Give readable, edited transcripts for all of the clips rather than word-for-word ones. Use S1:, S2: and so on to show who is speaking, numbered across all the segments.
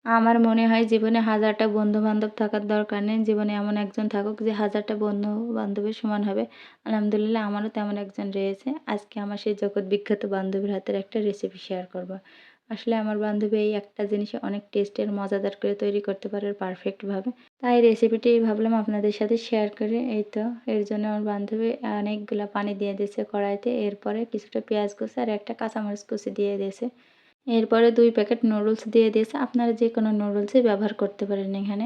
S1: আমার মনে হয় জীবনে হাজারটা বন্ধু-বান্ধব থাকার দরকার নেই। জীবনে এমন একজন থাকুক যে হাজারটা বন্ধু-বান্ধবের সমান হবে। আলহামদুলিল্লাহ আমারও তেমন একজন রয়েছে। আজকে আমার সেই জগৎ বিখ্যাত বান্ধবীর হাতের একটা রেসিপি শেয়ার করব। আসলে আমার বান্ধবী এই একটা জিনিসই অনেক টেস্টি আর মজাদার করে তৈরি করতে পারে পারফেক্টভাবে। তাই রেসিপিটি ভাবলাম আপনাদের সাথে শেয়ার করি। এই তো এর জন্য আমার বান্ধবী অনেকগুলা পানি দিয়ে দিয়েছে কড়াইতে। এরপরে কিছুটা পেঁয়াজ কুচি আর একটা কাঁচামরিচ কুচি দিয়ে দিয়েছে। এরপরে ২ প্যাকেট নুডলস দিয়ে দিয়েছে। আপনারা যেকোনো নুডলসই ব্যবহার করতে পারেন এখানে।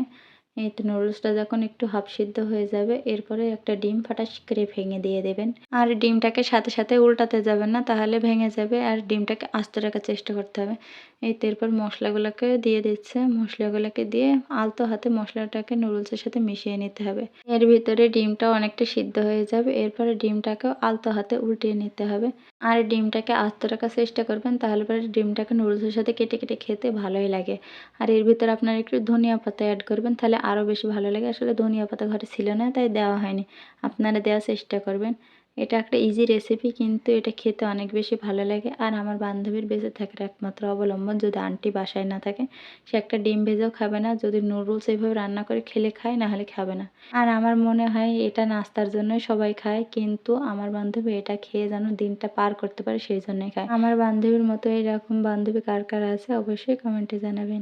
S1: এই তো নুডলসটা যখন একটু হাফ সিদ্ধ হয়ে যাবে, এরপরে একটা ডিম ফাটাস করে ভেঙে দিয়ে দেবেন। আর ডিমটাকে সাথে, সাথে উল্টাতে যাবেন না, তাহলে ভেঙে যাবে। আর ডিমটাকে আস্ত রাখার চেষ্টা করতে হবে। এই তো এরপর মশলাগুলোকে দিয়ে দিচ্ছে। মশলাগুলোকে দিয়ে আলতো হাতে মশলাটাকে নুডলসের সাথে মিশিয়ে নিতে হবে। এর ভিতরে ডিমটাও অনেকটা সিদ্ধ হয়ে যাবে। এরপরে ডিমটাকেও আলতো হাতে উল্টিয়ে নিতে হবে। আর ডিমটাকে আস্ত রাখার চেষ্টা করবেন, তাহলে পরে ডিমটাকে নুডলসের সাথে কেটে, কেটে খেতে ভালোই লাগে। আর এর ভিতরে আপনারা একটু ধনিয়া পাতা এড করবেন, তাহলে আরও বেশি ভালো লাগে। আসলে ধনিয়া পাতা ঘরে ছিল না, তাই দেওয়া হয়নি। আপনারা দেওয়ার চেষ্টা করবেন। এটা একটা ইজি রেসিপি, কিন্তু এটা খেতে অনেক বেশি ভালো লাগে। আর আমার বান্ধবীর বেঁচে থাকার একমাত্র অবলম্বন, যদি আন্টি বাসায় না থাকে, সে একটা ডিম ভেজেও খাবে না। যদি নুডলস এইভাবে রান্না করে খেলে খায়, না হলে খাবে না। আর আমার মনে হয় এটা নাস্তার জন্যই সবাই খায়, কিন্তু আমার বান্ধবী এটা খেয়ে যেন দিনটা পার করতে পারে সেই জন্যই খায়। আমার বান্ধবীর মতো এরকম বান্ধবী কার কার আছে অবশ্যই কমেন্টে জানাবেন।